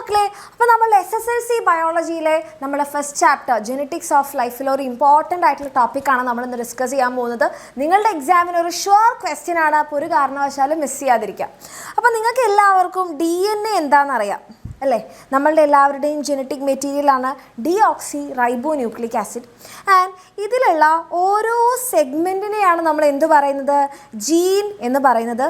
മക്കളെ, അപ്പോൾ നമ്മൾ SSLC ബയോളജിയിലെ നമ്മുടെ ഫസ്റ്റ് ചാപ്റ്റർ ജെനറ്റിക്സ് ഓഫ് ലൈഫിൽ ഒരു ഇമ്പോർട്ടൻ്റ് ആയിട്ടുള്ള ടോപ്പിക്കാണ് നമ്മളിന്ന് ഡിസ്കസ് ചെയ്യാൻ പോകുന്നത്. നിങ്ങളുടെ എക്സാമിന് ഒരു ഷുവർ ക്വസ്റ്റ്യൻ ആണ്, അപ്പോൾ ഒരു കാരണവശാലും മിസ് ചെയ്യാതിരിക്കുക. അപ്പോൾ നിങ്ങൾക്ക് എല്ലാവർക്കും DNA എന്താണെന്നറിയാം അല്ലേ? നമ്മളുടെ എല്ലാവരുടെയും ജെനറ്റിക് മെറ്റീരിയലാണ് ഡീഓക്സി റൈബോ ന്യൂക്ലിക് ആസിഡ്. ആൻഡ് ഇതിലുള്ള ഓരോ സെഗ്മെൻറ്റിനെയാണ് നമ്മൾ എന്ത് പറയുന്നത്? ജീൻ എന്ന് പറയുന്നത്.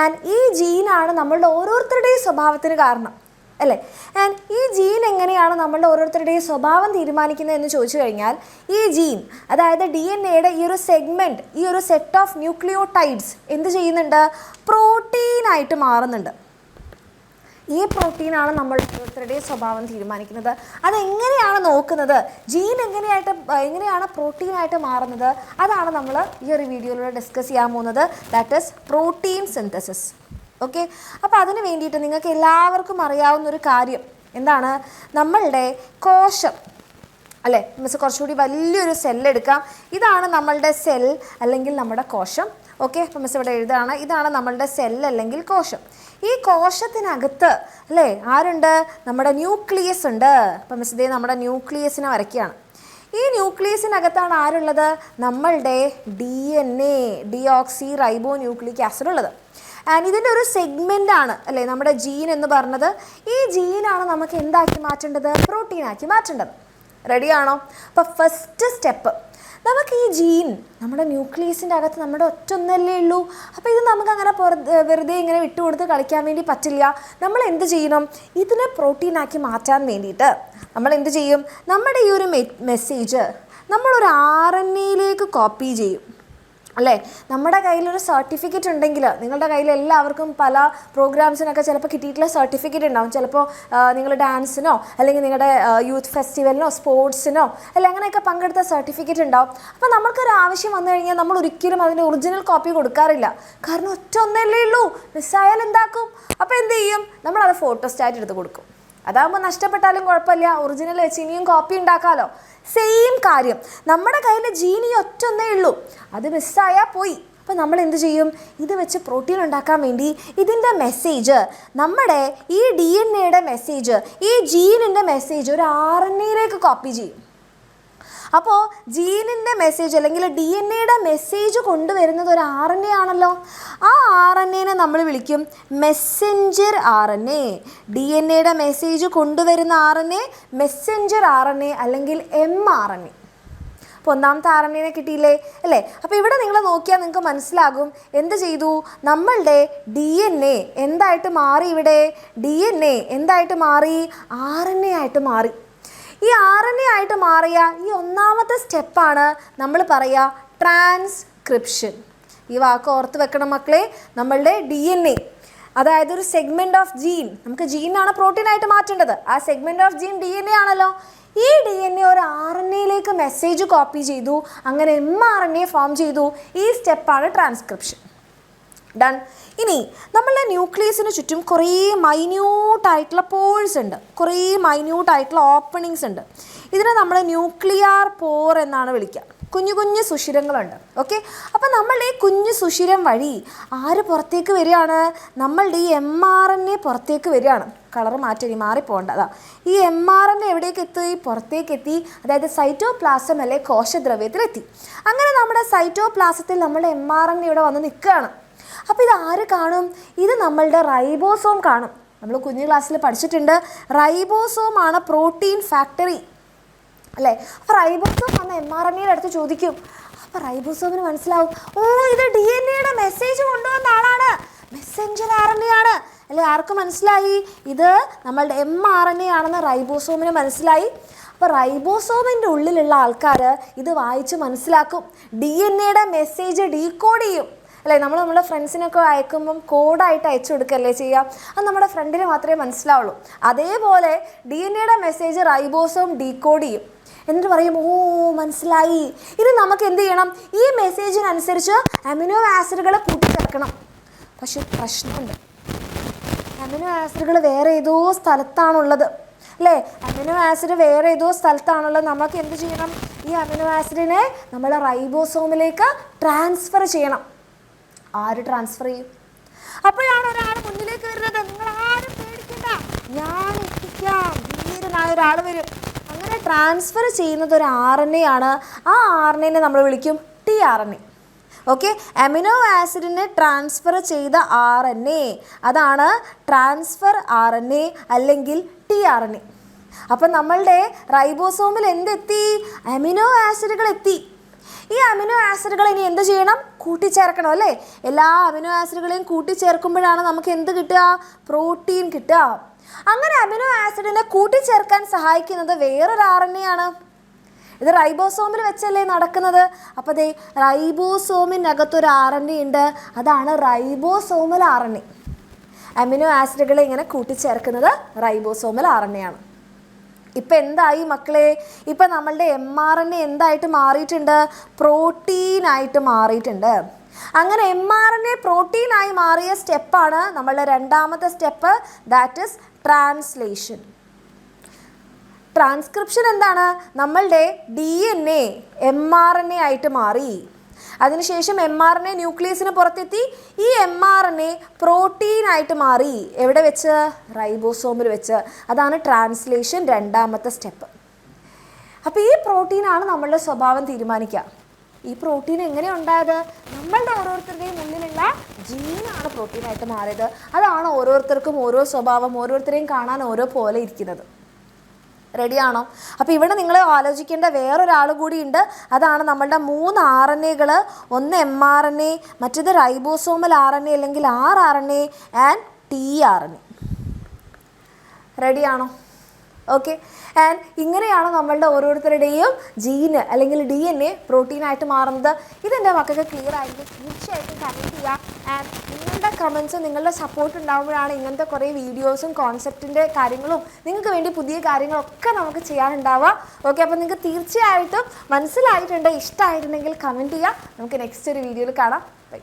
ആൻഡ് ഈ ജീനാണ് നമ്മളുടെ ഓരോരുത്തരുടെയും സ്വഭാവത്തിന് കാരണം അല്ലേ? ആൻഡ് ഈ ജീൻ എങ്ങനെയാണ് നമ്മളുടെ ഓരോരുത്തരുടെയും സ്വഭാവം തീരുമാനിക്കുന്നത് എന്ന് ചോദിച്ചു കഴിഞ്ഞാൽ, ഈ ജീൻ അതായത് DNA-യുടെ ഈ ഒരു സെഗ്മെൻറ്റ്, ഈ ഒരു സെറ്റ് ഓഫ് ന്യൂക്ലിയോടൈഡ്സ് എന്ത് ചെയ്യുന്നുണ്ട്? പ്രോട്ടീനായിട്ട് മാറുന്നുണ്ട്. ഈ പ്രോട്ടീനാണ് നമ്മൾ ഓരോരുത്തരുടെയും സ്വഭാവം തീരുമാനിക്കുന്നത്. അതെങ്ങനെയാണ് നോക്കുന്നത്? ജീൻ എങ്ങനെയാണ് പ്രോട്ടീനായിട്ട് മാറുന്നത്? അതാണ് നമ്മൾ ഈ ഒരു വീഡിയോയിലൂടെ ഡിസ്കസ് ചെയ്യാൻ പോകുന്നത്. That is protein synthesis. Okay, അപ്പോൾ അതിന് വേണ്ടിയിട്ട് നിങ്ങൾക്ക് എല്ലാവർക്കും അറിയാവുന്നൊരു കാര്യം എന്താണ്? നമ്മളുടെ കോശം അല്ലേ? മിസ് കുറച്ചുകൂടി വലിയൊരു സെല്ലെടുക്കാം. ഇതാണ് നമ്മളുടെ സെൽ അല്ലെങ്കിൽ നമ്മുടെ കോശം. ഓക്കെ, അപ്പോൾ മിസ് ഇവിടെ എഴുതാണ്, ഇതാണ് നമ്മളുടെ സെൽ അല്ലെങ്കിൽ കോശം. ഈ കോശത്തിനകത്ത് അല്ലേ ആരുണ്ട്? നമ്മുടെ ന്യൂക്ലിയസ് ഉണ്ട്. അപ്പം മിസ് ഇതേ നമ്മുടെ ന്യൂക്ലിയസിനെ വരയ്ക്കുകയാണ്. ഈ ന്യൂക്ലിയസിനകത്താണ് ആരുള്ളത്? നമ്മളുടെ DNA ഡീഓക്സി റൈബോ ന്യൂക്ലിക് ആസിഡ് ഉള്ളത്. ആൻഡ് ഇതിൻ്റെ ഒരു സെഗ്മെൻ്റാണ് അല്ലേ നമ്മുടെ ജീൻ എന്ന് പറഞ്ഞത്. ഈ ജീനാണ് നമുക്ക് എന്താക്കി മാറ്റേണ്ടത്? പ്രോട്ടീനാക്കി മാറ്റേണ്ടത്. റെഡിയാണോ? അപ്പോൾ ഫസ്റ്റ് സ്റ്റെപ്പ്, നമുക്ക് ഈ ജീൻ നമ്മുടെ ന്യൂക്ലിയസിൻ്റെ അകത്ത് നമ്മുടെ ഒറ്റൊന്നല്ലേ ഉള്ളൂ. അപ്പോൾ ഇത് നമുക്ക് അങ്ങനെ വെറുതെ ഇങ്ങനെ വിട്ടുകൊടുത്ത് കളിക്കാൻ വേണ്ടി പറ്റില്ല. നമ്മൾ എന്ത് ചെയ്യണം? ഇതിനെ പ്രോട്ടീനാക്കി മാറ്റാൻ വേണ്ടിയിട്ട് നമ്മൾ എന്ത് ചെയ്യും? നമ്മുടെ ഈ ഒരു മെസ്സേജ് നമ്മളൊരു RNA-യിലേക്ക് കോപ്പി ചെയ്യും അല്ലേ? നമ്മുടെ കയ്യിലൊരു സർട്ടിഫിക്കറ്റ് ഉണ്ടെങ്കിൽ, നിങ്ങളുടെ കയ്യിൽ എല്ലാവർക്കും പല പ്രോഗ്രാംസിനൊക്കെ ചിലപ്പോൾ കിട്ടിയിട്ടുള്ള സർട്ടിഫിക്കറ്റ് ഉണ്ടാവും. ചിലപ്പോൾ നിങ്ങൾ ഡാൻസിനോ അല്ലെങ്കിൽ നിങ്ങളുടെ യൂത്ത് ഫെസ്റ്റിവലിനോ സ്പോർട്സിനോ അല്ല അങ്ങനെയൊക്കെ പങ്കെടുത്ത സർട്ടിഫിക്കറ്റ് ഉണ്ടാവും. അപ്പോൾ നമുക്കൊരു ആവശ്യം വന്നു കഴിഞ്ഞാൽ നമ്മൾ ഒരിക്കലും അതിൻ്റെ ഒറിജിനൽ കോപ്പി കൊടുക്കാറില്ല. കാരണം ഒറ്റ ഒന്നല്ലേ ഉള്ളൂ, മിസ്സായാൽ എന്താക്കും? അപ്പോൾ എന്ത് ചെയ്യും? നമ്മളത് ഫോട്ടോസ്റ്റാറ്റ് എടുത്ത് കൊടുക്കും. അതാകുമ്പോൾ നഷ്ടപ്പെട്ടാലും കുഴപ്പമില്ല, ഒറിജിനൽ വെച്ച് ഇനിയും കോപ്പി ഉണ്ടാക്കാമല്ലോ. സെയിം കാര്യം, നമ്മുടെ കയ്യിൽ ജീനി ഒറ്റൊന്നേ ഉള്ളൂ, അത് മിസ്സായാൽ പോയി. അപ്പോൾ നമ്മൾ എന്ത് ചെയ്യും? ഇത് വെച്ച് പ്രോട്ടീൻ ഉണ്ടാക്കാൻ വേണ്ടി ഇതിൻ്റെ മെസ്സേജ്, നമ്മുടെ ഈ DNA-യുടെ മെസ്സേജ്, ഈ ജീനിൻ്റെ മെസ്സേജ് ഒരു RNA-യിലേക്ക് കോപ്പി ചെയ്യും. അപ്പോൾ ജീനിൻ്റെ മെസ്സേജ് അല്ലെങ്കിൽ DNA-യുടെ മെസ്സേജ് കൊണ്ടുവരുന്നത് ഒരു RNA ആണല്ലോ. ആ RNA-നെ നമ്മൾ വിളിക്കും മെസ്സഞ്ചർ RNA. DNA-യുടെ മെസ്സേജ് കൊണ്ടുവരുന്ന RNA മെസ്സഞ്ചർ RNA അല്ലെങ്കിൽ mRNA. അപ്പോൾ ഒന്നാമത്തെ RNA-നെ കിട്ടിയില്ലേ അല്ലേ? അപ്പോൾ ഇവിടെ നിങ്ങൾ നോക്കിയാൽ നിങ്ങൾക്ക് മനസ്സിലാകും എന്ത് ചെയ്തു? നമ്മളുടെ DNA എന്തായിട്ട് മാറി? ഇവിടെ DNA എന്തായിട്ട് മാറി? RNA ആയിട്ട് മാറി. ഈ RNA ആയിട്ട് മാറിയ ഈ ഒന്നാമത്തെ സ്റ്റെപ്പാണ് നമ്മൾ പറയുക ട്രാൻസ്ക്രിപ്ഷൻ. ഈ വാക്ക് ഓർത്ത് വെക്കണം മക്കളെ. നമ്മളുടെ DNA അതായത് ഒരു സെഗ്മെൻറ്റ് ഓഫ് ജീൻ, നമുക്ക് ജീനാണ് പ്രോട്ടീനായിട്ട് മാറ്റേണ്ടത്. ആ സെഗ്മെൻറ്റ് ഓഫ് ജീൻ DNA ആണല്ലോ. ഈ DNA ഒരു RNA-യിലേക്ക് മെസ്സേജ് കോപ്പി ചെയ്തു, അങ്ങനെ mRNA ഫോം ചെയ്തു. ഈ സ്റ്റെപ്പാണ് ട്രാൻസ്ക്രിപ്ഷൻ. ഡൺ. ഇനി നമ്മളുടെ ന്യൂക്ലിയസിന് ചുറ്റും കുറേ മൈന്യൂട്ടായിട്ടുള്ള പോഴ്സ് ഉണ്ട്, കുറേ മൈന്യൂട്ടായിട്ടുള്ള ഓപ്പണിങ്സ് ഉണ്ട്. ഇതിനെ നമ്മൾ ന്യൂക്ലിയർ പോർ എന്നാണ് വിളിക്കുക. കുഞ്ഞു കുഞ്ഞു സുഷിരങ്ങളുണ്ട്. ഓക്കെ, അപ്പോൾ നമ്മളുടെ ഈ കുഞ്ഞു സുഷിരം വഴി ആര് പുറത്തേക്ക് വരികയാണ്? നമ്മളുടെ ഈ mRNA പുറത്തേക്ക് വരികയാണ്. കളർ മാറ്റി മാറിപ്പോകേണ്ടതാ. ഈ mRNA എവിടേക്ക് എത്തി? പുറത്തേക്ക് എത്തി. അതായത് സൈറ്റോപ്ലാസം അല്ലെ കോശദ്രവ്യത്തിലെത്തി. അങ്ങനെ നമ്മുടെ സൈറ്റോപ്ലാസത്തിൽ നമ്മുടെ mRNA ഇവിടെ വന്ന് നിൽക്കുകയാണ്. അപ്പോൾ ഇത് ആര് കാണും? ഇത് നമ്മളുടെ റൈബോസോം കാണും. നമ്മൾ കുഞ്ഞു ക്ലാസ്സിൽ പഠിച്ചിട്ടുണ്ട്, റൈബോസോമാണ് പ്രോട്ടീൻ ഫാക്ടറി അല്ലേ? അപ്പോൾ റൈബോസോം വന്ന് mRNA-യുടെ അടുത്ത് ചോദിക്കും. അപ്പോൾ റൈബോസോമിന് മനസ്സിലാവും, ഓ ഇത് DNA-യുടെ മെസ്സേജ് കൊണ്ടുവന്ന ആളാണ്, മെസ്സഞ്ചർ RNA ആണ് അല്ലേ? ആർക്ക് മനസ്സിലായി? ഇത് നമ്മളുടെ mRNA ആണെന്ന് റൈബോസോമിന് മനസ്സിലായി. അപ്പോൾ റൈബോസോമിൻ്റെ ഉള്ളിലുള്ള ആൾക്കാർ ഇത് വായിച്ച് മനസ്സിലാക്കും, DNA-യുടെ മെസ്സേജ് ഡീകോഡ് ചെയ്യും അല്ലേ? നമ്മൾ നമ്മുടെ ഫ്രണ്ട്സിനൊക്കെ അയക്കുമ്പം കോഡായിട്ട് അയച്ചു കൊടുക്കല്ലേ ചെയ്യുക? അത് നമ്മുടെ ഫ്രണ്ടിന് മാത്രമേ മനസ്സിലാവുള്ളൂ. അതേപോലെ DNA-യുടെ മെസ്സേജ് റൈബോസോം ഡീകോഡ് ചെയ്യും. എന്നിട്ട് പറയും, ഓ മനസ്സിലായി, ഇത് നമുക്ക് എന്ത് ചെയ്യണം? ഈ മെസ്സേജിനനുസരിച്ച് അമിനോ ആസിഡുകൾ കൂട്ടിച്ചേർക്കണം. പക്ഷെ പ്രശ്നമുണ്ട്, അമിനോ ആസിഡുകൾ വേറെ ഏതോ സ്ഥലത്താണുള്ളത് അല്ലേ? അമിനോ ആസിഡ് വേറെ ഏതോ സ്ഥലത്താണുള്ളത്. നമുക്ക് എന്ത് ചെയ്യണം? ഈ അമിനോ ആസിഡിനെ നമ്മൾ റൈബോസോമിലേക്ക് ട്രാൻസ്ഫർ ചെയ്യണം. ആര് ട്രാൻസ്ഫർ ചെയ്യും? അപ്പോഴാണ് ഒരാൾ മുന്നിലേക്ക് വരുന്നത്. നിങ്ങൾ ആരും പേടിക്കണ്ട, ഞാൻ എത്തിക്കാം. ഒരാൾ വരും. അങ്ങനെ ട്രാൻസ്ഫർ ചെയ്യുന്നത് ഒരു RNA ആണ്. ആ RNAനെ നമ്മൾ വിളിക്കും tRNA. ഓക്കെ, അമിനോ ആസിഡിനെ ട്രാൻസ്ഫർ ചെയ്ത RNA അതാണ് ട്രാൻസ്ഫർ RNA അല്ലെങ്കിൽ tRNA. അപ്പം നമ്മളുടെ റൈബോസോമിൽ എന്തെത്തി? അമിനോ ആസിഡുകൾ എത്തി. ഈ അമിനോ ആസിഡുകൾ ഇനി എന്ത് ചെയ്യണം? കൂട്ടിച്ചേർക്കണം അല്ലേ? എല്ലാ അമിനോ ആസിഡുകളെയും കൂട്ടിച്ചേർക്കുമ്പോഴാണ് നമുക്ക് എന്ത് കിട്ടുക? പ്രോട്ടീൻ കിട്ടുക. അങ്ങനെ അമിനോ ആസിഡിനെ കൂട്ടിച്ചേർക്കാൻ സഹായിക്കുന്നത് വേറൊരു RNA ആണ്. ഇത് റൈബോസോമിൽ വെച്ചല്ലേ നടക്കുന്നത്. അപ്പോൾ ദേ റൈബോസോമിനകത്തൊരു RNA ഉണ്ട്, അതാണ് റൈബോസോമൽ RNA. അമിനോ ആസിഡുകളെ ഇങ്ങനെ കൂട്ടിച്ചേർക്കുന്നത് റൈബോസോമൽ RNA ആണ്. ഇപ്പം എന്തായി മക്കളെ? ഇപ്പം നമ്മളുടെ mRNA എന്തായിട്ട് മാറിയിട്ടുണ്ട്? പ്രോട്ടീനായിട്ട് മാറിയിട്ടുണ്ട്. അങ്ങനെ mRNA പ്രോട്ടീനായി മാറിയ സ്റ്റെപ്പാണ് നമ്മളുടെ രണ്ടാമത്തെ step, that is translation. Transcription എന്താണ്? നമ്മളുടെ DNA mRNA ആയിട്ട് മാറി. അതിനുശേഷം mRNA ന്യൂക്ലിയസിന് പുറത്തെത്തി. ഈ mRNA പ്രോട്ടീനായിട്ട് മാറി. എവിടെ വെച്ച്? റൈബോസോമിൽ വെച്ച്. അതാണ് ട്രാൻസ്ലേഷൻ, രണ്ടാമത്തെ സ്റ്റെപ്പ്. അപ്പോൾ ഈ പ്രോട്ടീനാണ് നമ്മളുടെ സ്വഭാവം തീരുമാനിക്കുക. ഈ പ്രോട്ടീൻ എങ്ങനെ ഉണ്ടായത്? നമ്മളുടെ ഓരോരുത്തരുടെയും ഉള്ളിലുള്ള ജീനാണ് പ്രോട്ടീനായിട്ട് മാറിയത്. അതാണ് ഓരോരുത്തർക്കും ഓരോ സ്വഭാവം, ഓരോരുത്തരെയും കാണാൻ ഓരോ പോലെ ഇരിക്കുന്നത്. റെഡിയാണോ? അപ്പോൾ ഇവിടെ നിങ്ങൾ ആലോചിക്കേണ്ട വേറൊരാൾ കൂടിയുണ്ട്. അതാണ് നമ്മളുടെ 3 RNAകൾ. ഒന്ന് mRNA, മറ്റേത് റൈബോസോമൽ RNA അല്ലെങ്കിൽ rRNA ആൻഡ് tRNA. റെഡിയാണോ? ഓക്കെ. ആൻഡ് ഇങ്ങനെയാണ് നമ്മളുടെ ഓരോരുത്തരുടെയും ജീന് അല്ലെങ്കിൽ DNA പ്രോട്ടീനായിട്ട് മാറുന്നത്. ഇതെൻ്റെ മക്കൾക്ക് ക്ലിയർ ആയിരിക്കും. തീർച്ചയായിട്ടും കമൻറ്റ് ചെയ്യുക. ആൻഡ് നിങ്ങളുടെ കമൻസ്, നിങ്ങളുടെ സപ്പോർട്ട് ഉണ്ടാകുമ്പോഴാണ് ഇങ്ങനത്തെ കുറേ വീഡിയോസും കോൺസെപ്റ്റിൻ്റെ കാര്യങ്ങളും നിങ്ങൾക്ക് വേണ്ടി പുതിയ കാര്യങ്ങളൊക്കെ നമുക്ക് ചെയ്യാനുണ്ടാവുക. ഓക്കെ, അപ്പോൾ നിങ്ങൾക്ക് തീർച്ചയായിട്ടും മനസ്സിലായിട്ടുണ്ട്, ഇഷ്ടമായിട്ടുണ്ടെങ്കിൽ കമൻറ്റ് ചെയ്യുക. നമുക്ക് നെക്സ്റ്റ് ഒരു വീഡിയോയിൽ കാണാം. ബൈ.